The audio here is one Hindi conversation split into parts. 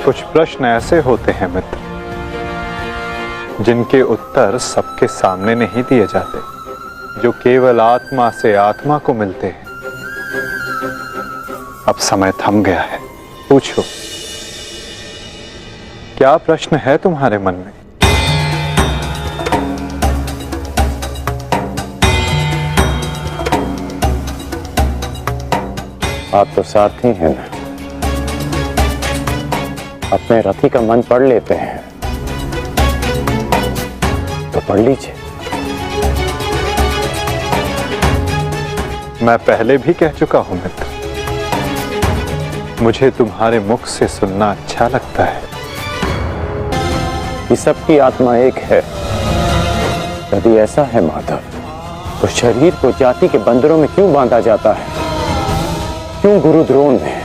कुछ प्रश्न ऐसे होते हैं मित्र, जिनके उत्तर सबके सामने नहीं दिए जाते, जो केवल आत्मा से आत्मा को मिलते हैं। अब समय थम गया है, पूछो, क्या प्रश्न है तुम्हारे मन में? आप तो साथी हैं ना, अपने रथी का मन पढ़ लेते हैं, तो पढ़ लीजिए। मैं पहले भी कह चुका हूं मित्र, मुझे तुम्हारे मुख से सुनना अच्छा लगता है कि सबकी आत्मा एक है। यदि ऐसा है माधव, तो शरीर को जाति के बंदरों में क्यों बांधा जाता है? क्यों गुरु द्रोण ने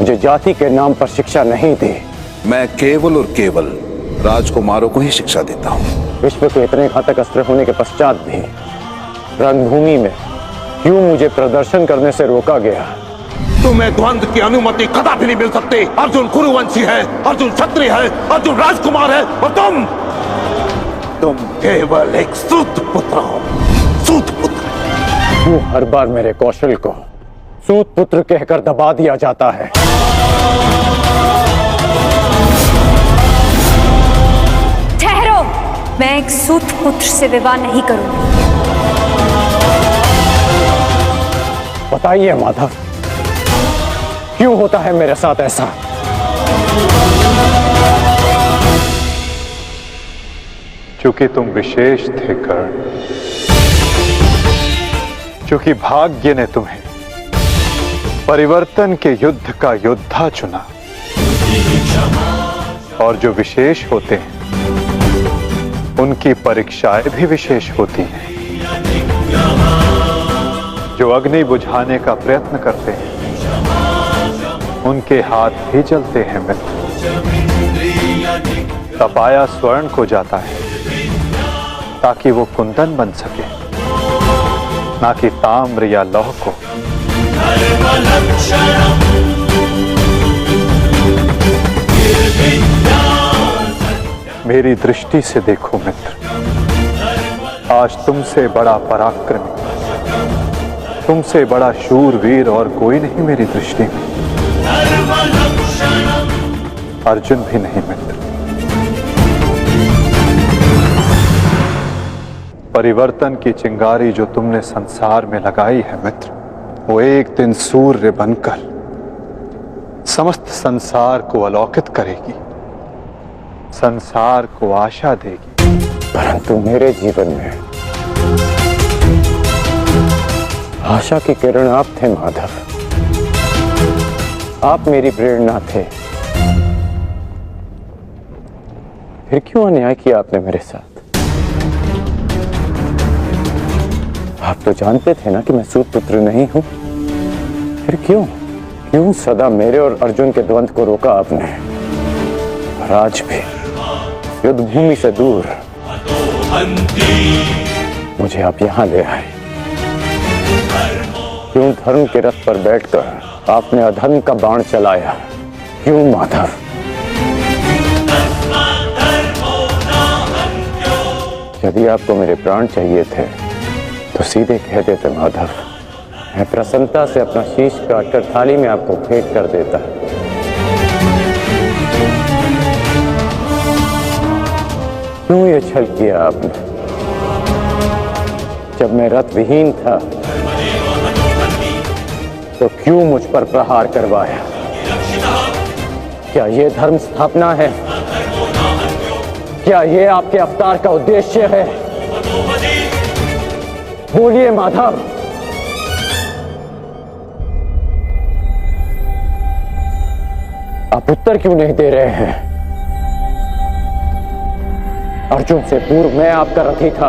मुझे जाति के नाम पर शिक्षा नहीं दी? मैं केवल और केवल राजकुमारों को ही शिक्षा देता हूं। विश्व के इतने घातक अस्त्र होने के पश्चात भी रणभूमि में क्यों मुझे प्रदर्शन करने से रोका गया? तुम्हें द्वंद्व की अनुमति कदापि नहीं मिल सकती। अर्जुन कुरुवंशी है, अर्जुन क्षत्रिय है, अर्जुन राजकुमार है, और तुम केवल एक सूत पुत्र हो। सूत पुत्र। क्यों हर बार मेरे कौशल को सूत पुत्र कहकर दबा दिया जाता है? ठहरो, मैं एक सूत पुत्र से विवाह नहीं करूंगी। बताइए माधव, क्यों होता है मेरे साथ ऐसा? क्योंकि तुम विशेष थे कर्ण, क्योंकि भाग्य ने तुम्हें परिवर्तन के युद्ध का योद्धा चुना। और जो विशेष होते हैं उनकी परीक्षाएं भी विशेष होती हैं। जो अग्नि बुझाने का प्रयत्न करते हैं उनके हाथ भी जलते हैं मित्र। तपाया स्वर्ण को जाता है ताकि वो कुंदन बन सके, ना कि ताम्र या लौह को। मेरी दृष्टि से देखो मित्र, आज तुमसे बड़ा पराक्रमी, तुमसे बड़ा शूरवीर और कोई नहीं मेरी दृष्टि में। अर्जुन भी नहीं मित्र। परिवर्तन की चिंगारी जो तुमने संसार में लगाई है मित्र, वो एक दिन सूर्य बनकर समस्त संसार को अलौकित करेगी, संसार को आशा देगी। परंतु मेरे जीवन में आशा की किरण आप थे माधव, आप मेरी प्रेरणा थे। फिर क्यों अन्याय किया आपने मेरे साथ? आप तो जानते थे ना कि मैं सूत पुत्र नहीं हूं। फिर क्यों सदा मेरे और अर्जुन के द्वंद्व को रोका आपने? और आज भी युद्ध भूमि से दूर मुझे आप यहां ले आए। क्यों धर्म के रथ पर बैठकर आपने अधर्म का बाण चलाया? क्यों माधव? यदि आपको मेरे प्राण चाहिए थे तो सीधे कह देते माधव, मैं प्रसन्नता से अपना शीश काटकर थाली में आपको भेंट कर देता। क्यों ये छल किया आपने? जब मैं रथ विहीन था तो क्यों मुझ पर प्रहार करवाया? क्या ये धर्म स्थापना है? क्या ये आपके अवतार का उद्देश्य है? बोलिए माधव। आप उत्तर क्यों नहीं दे रहे हैं? अर्जुन से पूर्व मैं आपका रथी था,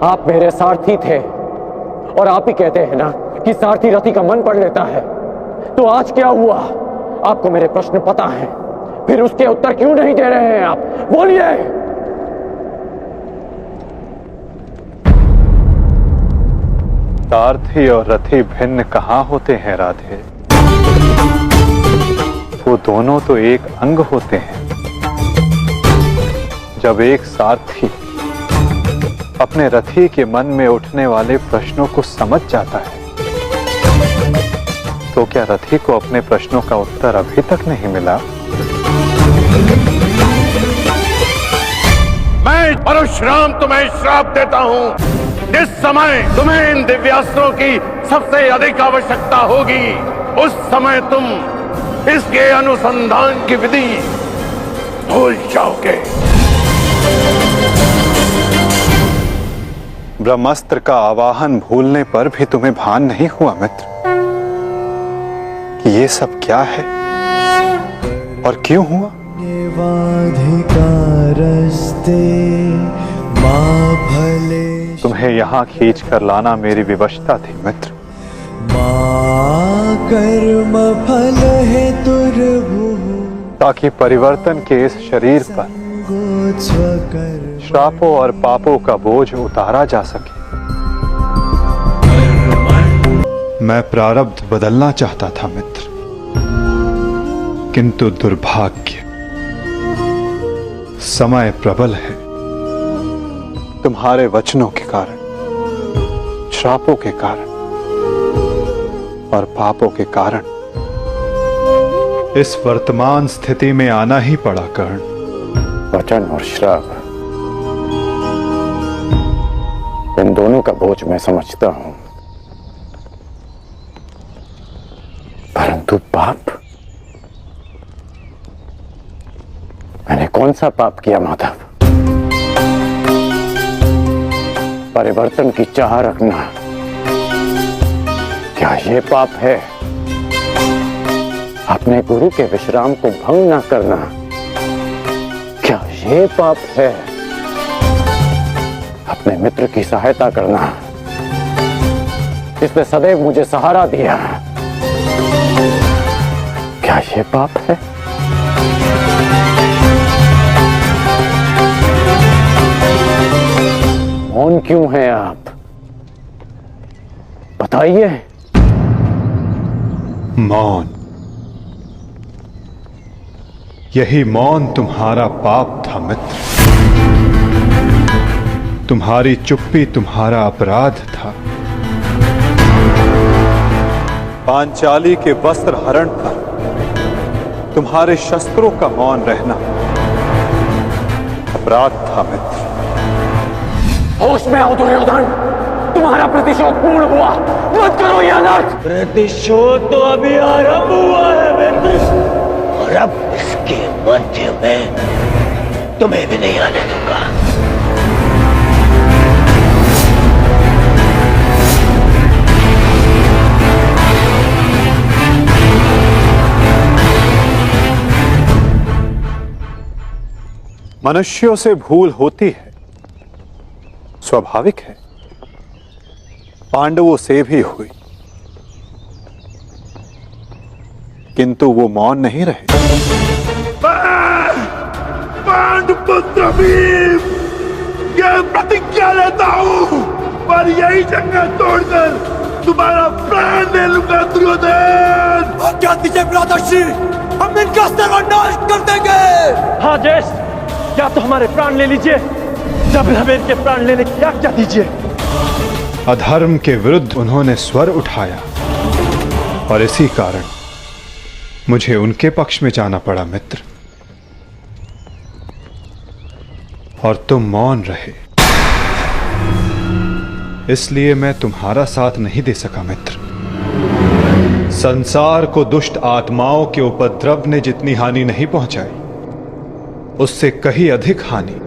आप मेरे सारथी थे। और आप ही कहते हैं ना कि सारथी रथी का मन पढ़ लेता है। तो आज क्या हुआ? आपको मेरे प्रश्न पता है, फिर उसके उत्तर क्यों नहीं दे रहे हैं आप? बोलिए। सारथी और रथी भिन्न कहाँ होते हैं राधे? वो दोनों तो एक अंग होते हैं। जब एक सारथी अपने रथी के मन में उठने वाले प्रश्नों को समझ जाता है, तो क्या रथी को अपने प्रश्नों का उत्तर अभी तक नहीं मिला? मैं परशुराम तुम्हें श्राप देता हूं। जिस समय तुम्हें इन दिव्यास्त्रों की सबसे अधिक आवश्यकता होगी, उस समय तुम इसके अनुसंधान की विधि भूल जाओगे। ब्रह्मास्त्र का आवाहन भूलने पर भी तुम्हें भान नहीं हुआ मित्र कि ये सब क्या है और क्यों हुआ? तुम्हें यहाँ खींच कर लाना मेरी विवशता थी मित्र। कर्म फल है दुर्भुः, ताकि परिवर्तन के इस शरीर पर श्रापों और पापों का बोझ उतारा जा सके। मैं प्रारब्ध बदलना चाहता था मित्र, किंतु दुर्भाग्य समय प्रबल है। तुम्हारे वचनों के कारण, श्रापों के कारण और पापों के कारण इस वर्तमान स्थिति में आना ही पड़ा कर्ण। वचन और श्राप, इन दोनों का बोझ मैं समझता हूं, परंतु पाप, मैंने कौन सा पाप किया माधव? परिवर्तन की चाह रखना, क्या ये पाप है? अपने गुरु के विश्राम को भंग न करना, क्या ये पाप है? अपने मित्र की सहायता करना, जिसने सदैव मुझे सहारा दिया, क्या ये पाप है? मौन क्यों हैं आप? बताइए। मौन, यही मौन तुम्हारा पाप था मित्र। तुम्हारी चुप्पी तुम्हारा अपराध था। पांचाली के वस्त्र हरण पर तुम्हारे शस्त्रों का मौन रहना अपराध था मित्र। होश में आओ दुर्योधन, तुम्हारा प्रतिशोध पूर्ण हुआ, मत करो यह अनर्थ। प्रतिशोध तो अभी आरंभ हुआ है मित्र, और अब इसके मध्य में तुम्हें भी नहीं आने दूंगा। मनुष्यों से भूल होती है, स्वाभाविक है। पांडवों से भी हुई, किंतु वो मौन नहीं रहे। पांडुपुत्र भीम, यह प्रतिज्ञा लेता हूं, पर यही जंगल तोड़कर तुम्हारा प्राण ले लूंगा दुर्योधन। आज्ञा दीजिए भ्राताश्री, हम इनका सर्वनाश कर देंगे। हाँ ज्येष्ठ, या तो हमारे प्राण ले लीजिए, जब हमें इनके प्राण लेने की आज्ञा दीजिए। अधर्म के विरुद्ध उन्होंने स्वर उठाया और इसी कारण मुझे उनके पक्ष में जाना पड़ा मित्र, और तुम मौन रहे, इसलिए मैं तुम्हारा साथ नहीं दे सका मित्र। संसार को दुष्ट आत्माओं के उपद्रव ने जितनी हानि नहीं पहुंचाई, उससे कहीं अधिक हानि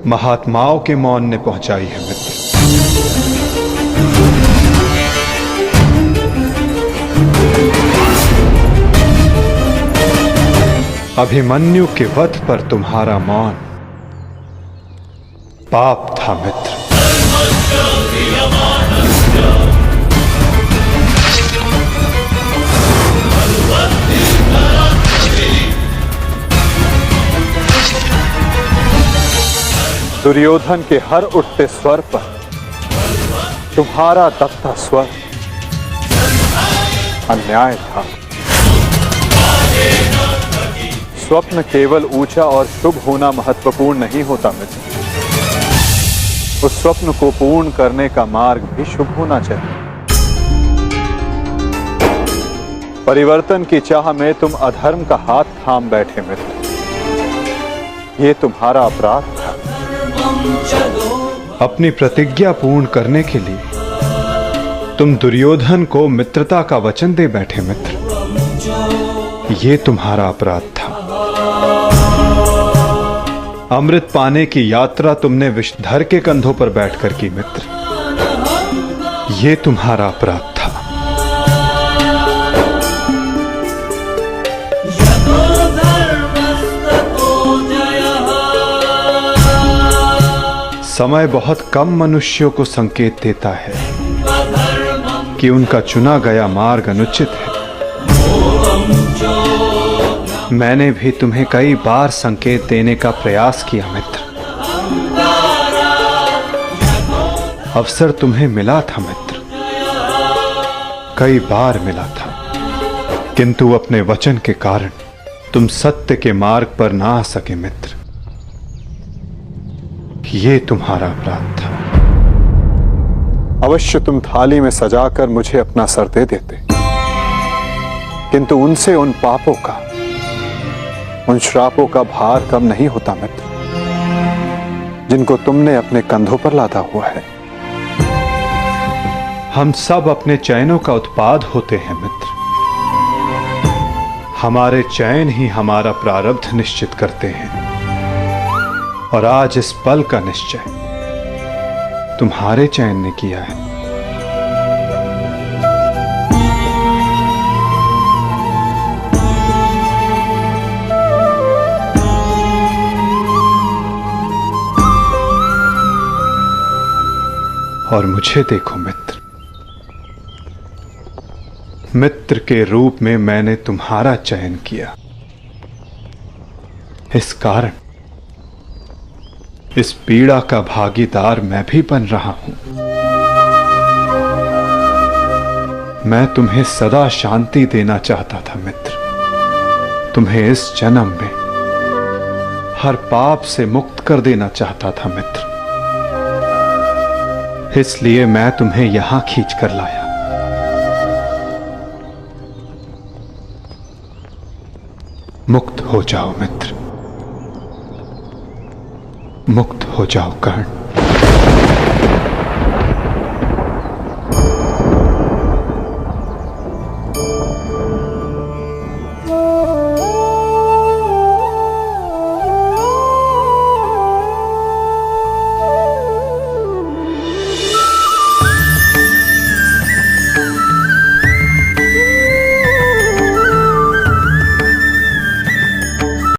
महात्माओं के मौन ने पहुंचाई है मित्र। अभिमन्यु के वध पर तुम्हारा मौन पाप था मित्र। दुर्योधन के हर उठते स्वर पर तुम्हारा दबता स्वर अन्याय था। स्वप्न केवल ऊंचा और शुभ होना महत्वपूर्ण नहीं होता मित्र, उस स्वप्न को पूर्ण करने का मार्ग भी शुभ होना चाहिए। परिवर्तन की चाह में तुम अधर्म का हाथ थाम बैठे मित्र, ये तुम्हारा अपराध था। अपनी प्रतिज्ञा पूर्ण करने के लिए तुम दुर्योधन को मित्रता का वचन दे बैठे मित्र, ये तुम्हारा अपराध था। अमृत पाने की यात्रा तुमने विषधर के कंधों पर बैठकर की मित्र, ये तुम्हारा अपराध था। समय बहुत कम मनुष्यों को संकेत देता है कि उनका चुना गया मार्ग अनुचित है। मैंने भी तुम्हें कई बार संकेत देने का प्रयास किया मित्र, अवसर तुम्हें मिला था मित्र, कई बार मिला था, किंतु अपने वचन के कारण तुम सत्य के मार्ग पर ना आ सके मित्र, ये तुम्हारा अपराध था। अवश्य तुम थाली में सजाकर मुझे अपना सर दे देते, किंतु उनसे उन पापों का, उन श्रापों का भार कम नहीं होता मित्र, जिनको तुमने अपने कंधों पर लादा हुआ है। हम सब अपने चयनों का उत्पाद होते हैं मित्र, हमारे चयन ही हमारा प्रारब्ध निश्चित करते हैं, और आज इस पल का निश्चय तुम्हारे चयन ने किया है। और मुझे देखो मित्र, मित्र के रूप में मैंने तुम्हारा चयन किया, इस कारण इस पीड़ा का भागीदार मैं भी बन रहा हूं। मैं तुम्हें सदा शांति देना चाहता था मित्र, तुम्हें इस जन्म में हर पाप से मुक्त कर देना चाहता था मित्र, इसलिए मैं तुम्हें यहां खींच कर लाया। मुक्त हो जाओ मित्र, मुक्त हो जाओ कर्ण।